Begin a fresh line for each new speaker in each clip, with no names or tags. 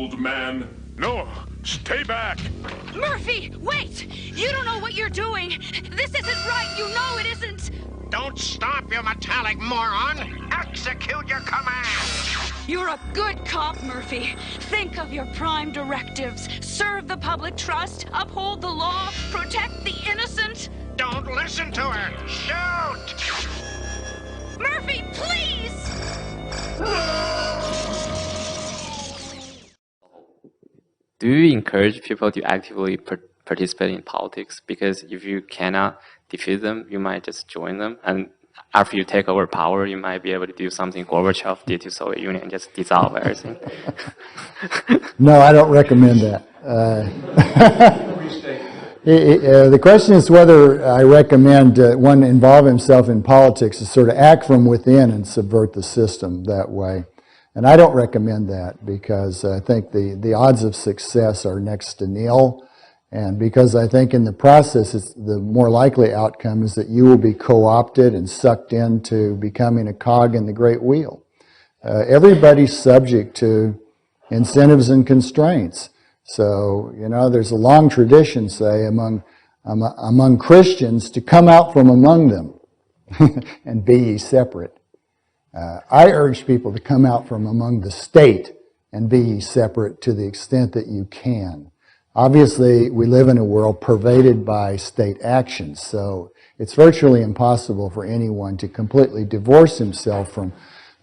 old man.
No, stay back.
Murphy, wait! You don't know what you're doing. This isn't right. You know it isn't.
Don't stop, you metallic moron. Execute your command.
You're a good cop, Murphy. Think of your prime directives. Serve the public trust, uphold the law, protect the innocent.
Don't listen to her. Shoot!
Murphy, please!
Do you encourage people to actively participate in politics? Because if you cannot defeat them, you might just join them. And after you take over power, you might be able to do something Gorbachev did to Soviet Union and just dissolve everything.
No, I don't recommend that. The question is whether I recommend one involve himself in politics to sort of act from within and subvert the system that way. And I don't recommend that because I think the odds of success are next to nil. And because I think in the process, the more likely outcome is that you will be co-opted and sucked into becoming a cog in the great wheel. Everybody's subject to incentives and constraints. So, you know, there's a long tradition, say, among Christians to come out from among them and be ye separate. I urge people to come out from among the state and be ye separate to the extent that you can. Obviously, we live in a world pervaded by state actions, so it's virtually impossible for anyone to completely divorce himself from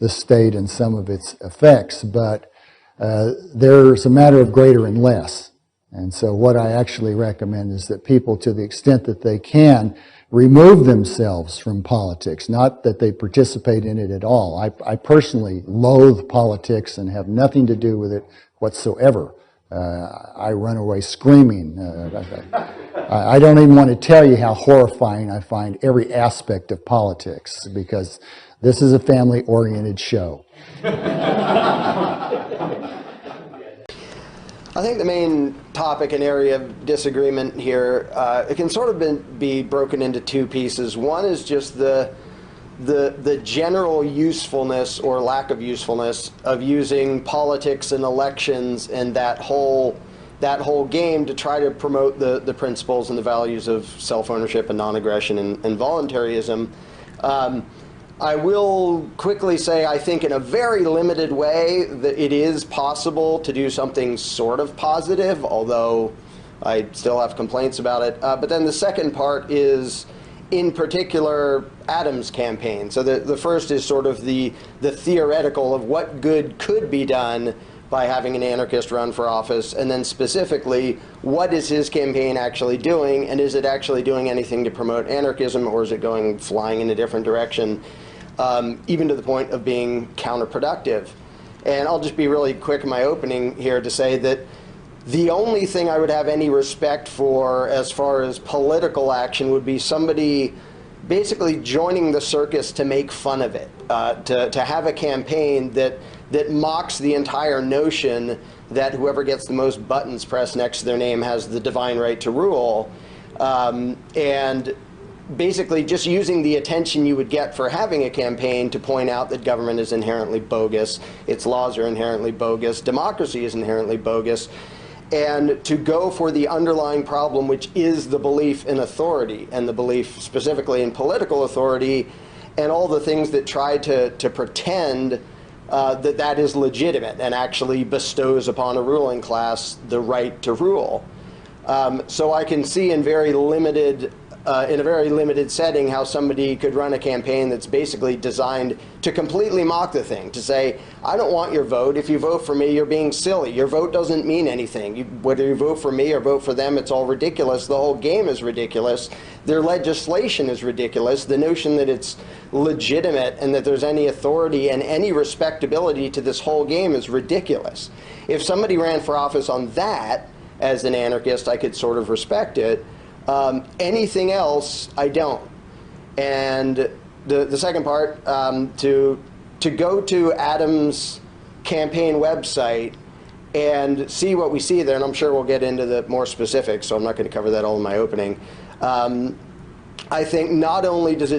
the state and some of its effects, but there's a matter of greater and less. And so what I actually recommend is that people, to the extent that they can, remove themselves from politics, not that they participate in it at all. I personally loathe politics and have nothing to do with it whatsoever. I run away screaming. I don't even want to tell you how horrifying I find every aspect of politics, because this is a family-oriented show.
I think the main topic and area of disagreement here, it can sort of be broken into two pieces. One is just the general usefulness or lack of usefulness of using politics and elections and that whole game to try to promote the principles and the values of self-ownership and non-aggression and voluntarism. I will quickly say I think in a very limited way that it is possible to do something sort of positive, although I still have complaints about it. But then the second part is, in particular, Adams' campaign. So the first is sort of the theoretical of what good could be done by having an anarchist run for office, and then specifically, what is his campaign actually doing, and is it actually doing anything to promote anarchism, or is it going flying in a different direction, even to the point of being counterproductive? And I'll just be really quick in my opening here to say that the only thing I would have any respect for as far as political action would be somebody basically joining the circus to make fun of it, to have a campaign that mocks the entire notion that whoever gets the most buttons pressed next to their name has the divine right to rule, and basically just using the attention you would get for having a campaign to point out that government is inherently bogus, its laws are inherently bogus, democracy is inherently bogus, and to go for the underlying problem, which is the belief in authority, and the belief specifically in political authority, and all the things that try to pretend that is legitimate and actually bestows upon a ruling class the right to rule. So I can see in a very limited setting how somebody could run a campaign that's basically designed to completely mock the thing, to say, I don't want your vote. If you vote for me, you're being silly. Your vote doesn't mean anything. Whether you vote for me or vote for them, it's all ridiculous. The whole game is ridiculous. Their legislation is ridiculous. The notion that it's legitimate and that there's any authority and any respectability to this whole game is ridiculous. If somebody ran for office on that as an anarchist, I could sort of respect it. Anything else, I don't. And the second part, to go to Adams' campaign website and see what we see there, and I'm sure we'll get into the more specifics, so I'm not going to cover that all in my opening. I think not only does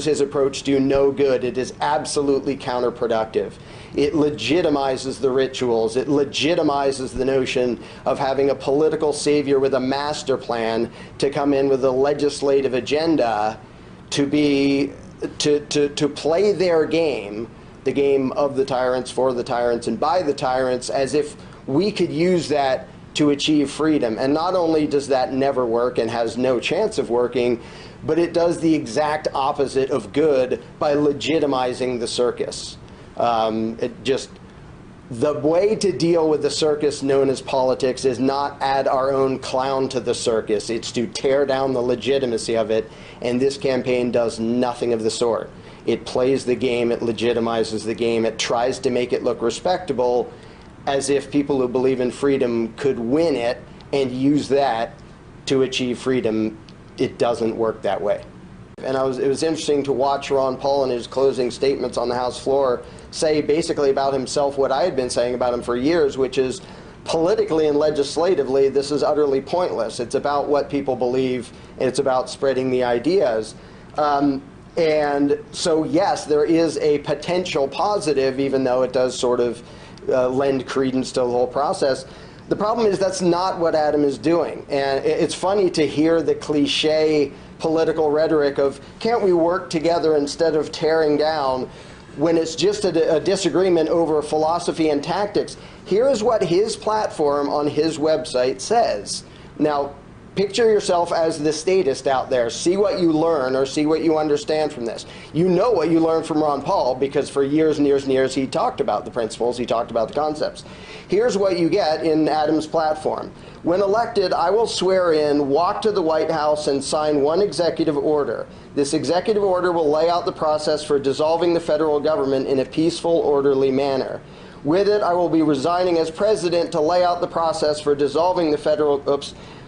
his approach do no good, it is absolutely counterproductive. It legitimizes the rituals. It legitimizes the notion of having a political savior with a master plan to come in with a legislative agenda to play their game, the game of the tyrants, for the tyrants, and by the tyrants, as if we could use that to achieve freedom. And not only does that never work and has no chance of working, but it does the exact opposite of good by legitimizing the circus. The way to deal with the circus known as politics is not add our own clown to the circus. It's to tear down the legitimacy of it, and this campaign does nothing of the sort. It plays the game, it legitimizes the game, it tries to make it look respectable, as if people who believe in freedom could win it and use that to achieve freedom. It doesn't work that way. And it was interesting to watch Ron Paul in his closing statements on the House floor say basically about himself what I had been saying about him for years, which is politically and legislatively, this is utterly pointless. It's about what people believe, and it's about spreading the ideas. And so, yes, there is a potential positive, even though it does sort of lend credence to the whole process. The problem is that's not what Adam is doing. And it's funny to hear the cliche political rhetoric of, can't we work together instead of tearing down, when it's just a disagreement over philosophy and tactics. Here is what his platform on his website says. Now, picture yourself as the statist out there. See what you learn or see what you understand from this. You know what you learned from Ron Paul, because for years and years and years he talked about the principles, he talked about the concepts. Here's what you get in Adam's platform. When elected, I will swear in, walk to the White House, and sign one executive order. This executive order will lay out the process for dissolving the federal government in a peaceful, orderly manner. With it, I will be resigning as president to lay out the process for dissolving the federal,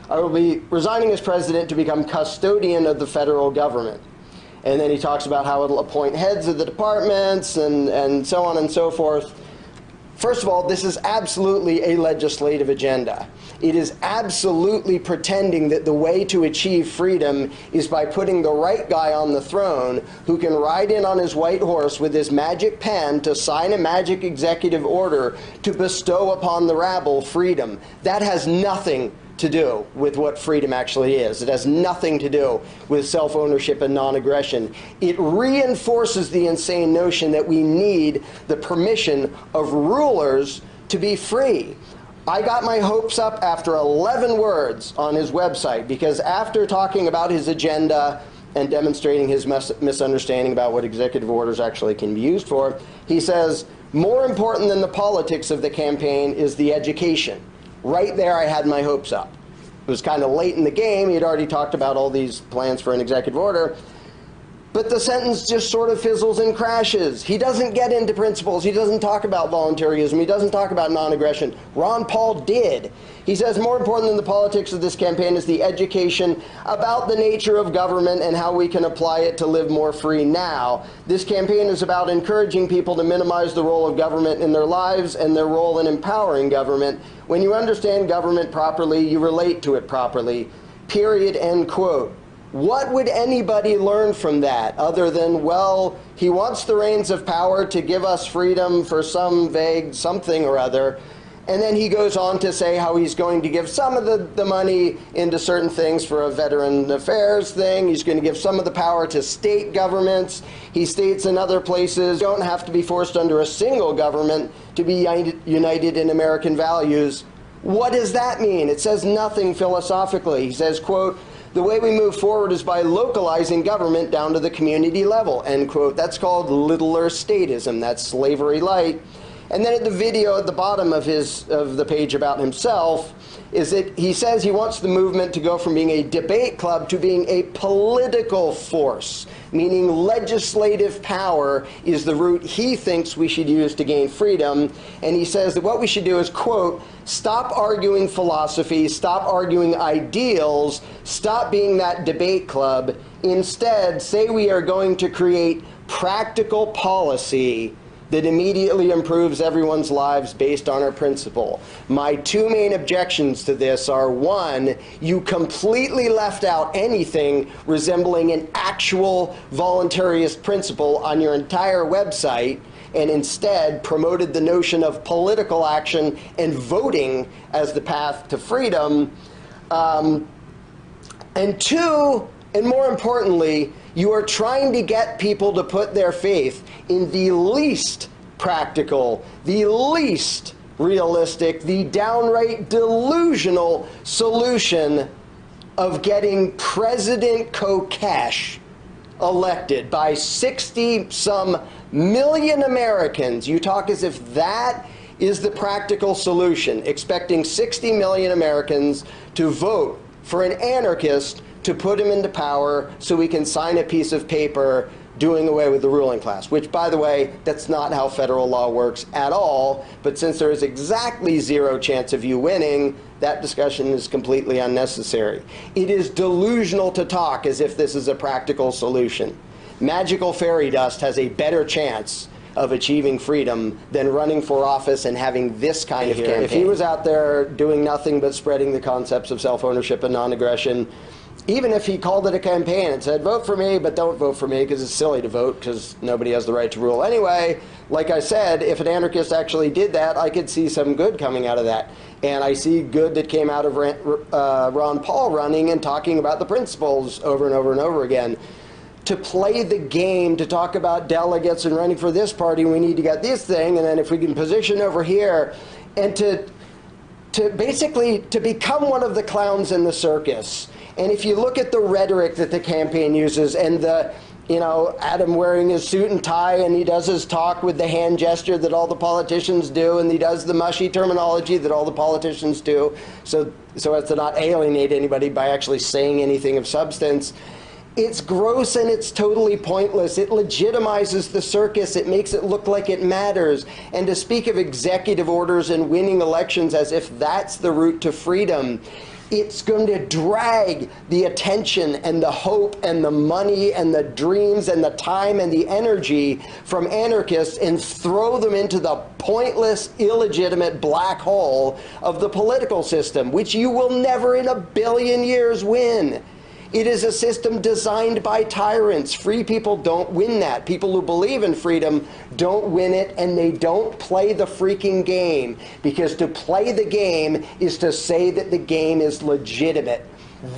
I will be resigning as president to become custodian of the federal government. And then he talks about how it'll appoint heads of the departments and so on and so forth. First of all, this is absolutely a legislative agenda. It is absolutely pretending that the way to achieve freedom is by putting the right guy on the throne who can ride in on his white horse with his magic pen to sign a magic executive order to bestow upon the rabble freedom. That has nothing to do with what freedom actually is. It has nothing to do with self-ownership and non-aggression. It reinforces the insane notion that we need the permission of rulers to be free. I got my hopes up after 11 words on his website, because after talking about his agenda and demonstrating his misunderstanding about what executive orders actually can be used for, he says, more important than the politics of the campaign is the education. Right there, I had my hopes up. It was kind of late in the game. He had already talked about all these plans for an executive order. But the sentence just sort of fizzles and crashes. He doesn't get into principles. He doesn't talk about voluntarism. He doesn't talk about non-aggression. Ron Paul did. He says more important than the politics of this campaign is the education about the nature of government and how we can apply it to live more free now. This campaign is about encouraging people to minimize the role of government in their lives and their role in empowering government. When you understand government properly, you relate to it properly. Period, end quote. What would anybody learn from that other than, well, he wants the reins of power to give us freedom for some vague something or other, and then he goes on to say how he's going to give some of the money into certain things for a veteran affairs thing. He's going to give some of the power to state governments. He states in other places, you don't have to be forced under a single government to be united in American values. What does that mean? It says nothing philosophically. He says, quote, the way we move forward is by localizing government down to the community level, end quote. That's called littler statism. That's slavery light. And then at the video at the bottom of the page about himself is that he says he wants the movement to go from being a debate club to being a political force, meaning legislative power is the route he thinks we should use to gain freedom. And he says that what we should do is, quote, stop arguing philosophy, stop arguing ideals, stop being that debate club. Instead, say we are going to create practical policy that immediately improves everyone's lives based on our principle. My two main objections to this are, one, you completely left out anything resembling an actual voluntarist principle on your entire website, and instead promoted the notion of political action and voting as the path to freedom. And two, and more importantly, you are trying to get people to put their faith in the least practical, the least realistic, the downright delusional solution of getting President Kokesh elected by 60-some million Americans. You talk as if that is the practical solution, expecting 60 million Americans to vote for an anarchist to put him into power so we can sign a piece of paper doing away with the ruling class, which, by the way, that's not how federal law works at all. But since there is exactly zero chance of you winning, that discussion is completely unnecessary. It is delusional to talk as if this is a practical solution. Magical fairy dust has a better chance of achieving freedom than running for office and having this kind of campaign. If he was out there doing nothing but spreading the concepts of self-ownership and non-aggression, even if he called it a campaign and said, vote for me, but don't vote for me because it's silly to vote because nobody has the right to rule anyway, like I said, if an anarchist actually did that, I could see some good coming out of that. And I see good that came out of Ron Paul running and talking about the principles over and over and over again. To play the game, to talk about delegates and running for this party, we need to get this thing, and then if we can position over here, and to basically to become one of the clowns in the circus. And if you look at the rhetoric that the campaign uses, and the, you know, Adam wearing his suit and tie, and he does his talk with the hand gesture that all the politicians do, and he does the mushy terminology that all the politicians do, so as to not alienate anybody by actually saying anything of substance. It's gross and it's totally pointless. It legitimizes the circus. It makes it look like it matters. And to speak of executive orders and winning elections as if that's the route to freedom, it's going to drag the attention and the hope and the money and the dreams and the time and the energy from anarchists and throw them into the pointless, illegitimate black hole of the political system, which you will never in a billion years win. It is a system designed by tyrants. Free people don't win that. People who believe in freedom don't win it, and they don't play the freaking game. Because to play the game is to say that the game is legitimate.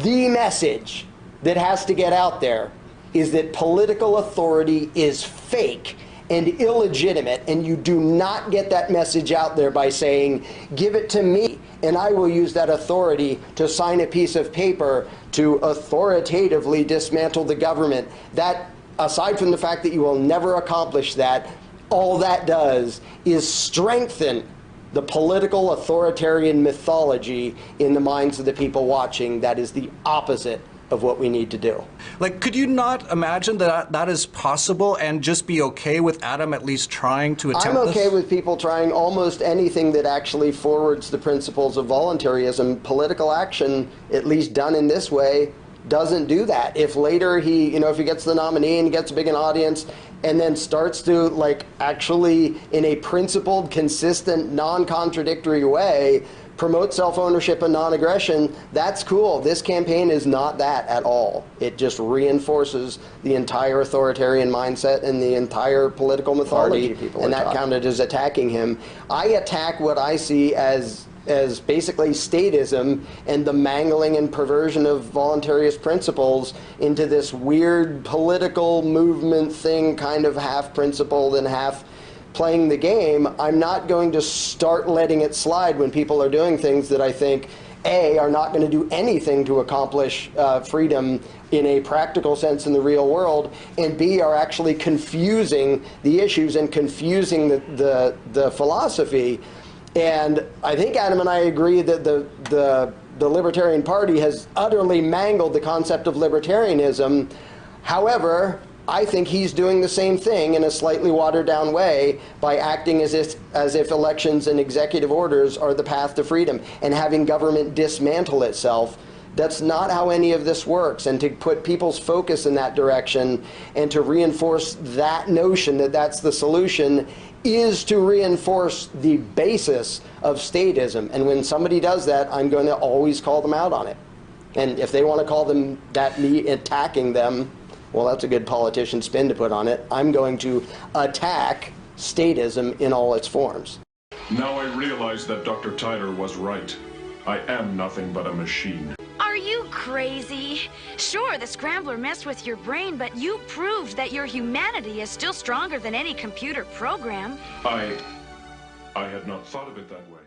The message that has to get out there is that political authority is fake and illegitimate, and you do not get that message out there by saying, give it to me, and I will use that authority to sign a piece of paper to authoritatively dismantle the government. That, aside from the fact that you will never accomplish that, all that does is strengthen the political authoritarian mythology in the minds of the people watching. That is the opposite of what we need to do.
Like, could you not imagine that that is possible and just be okay with Adam at least trying to attempt this?
I'm okay with people trying almost anything that actually forwards the principles of voluntarism. Political action, at least done in this way, doesn't do that. If later he, if he gets the nominee and gets a big an audience and then starts to, like, actually in a principled, consistent, non-contradictory way promote self-ownership and non-aggression, that's cool. This campaign is not that at all. It just reinforces the entire authoritarian mindset and the entire political mythology, and that counted as attacking him. I attack what I see as basically statism and the mangling and perversion of voluntarist principles into this weird political movement thing, kind of half principled and half playing the game. I'm not going to start letting it slide when people are doing things that I think, A, are not going to do anything to accomplish freedom in a practical sense in the real world, and B, are actually confusing the issues and confusing the philosophy. And I think Adam and I agree that the Libertarian Party has utterly mangled the concept of libertarianism. However, I think he's doing the same thing in a slightly watered-down way by acting as if elections and executive orders are the path to freedom and having government dismantle itself. That's not how any of this works. And to put people's focus in that direction and to reinforce that notion that that's the solution is to reinforce the basis of statism. And when somebody does that, I'm going to always call them out on it. And if they want to call them that me attacking them, well, that's a good politician spin to put on it. I'm going to attack statism in all its forms.
Now I realize that Dr. Tyler was right. I am nothing but a machine.
Are you crazy? Sure, the Scrambler messed with your brain, but you proved that your humanity is still stronger than any computer program.
I had not thought of it that way.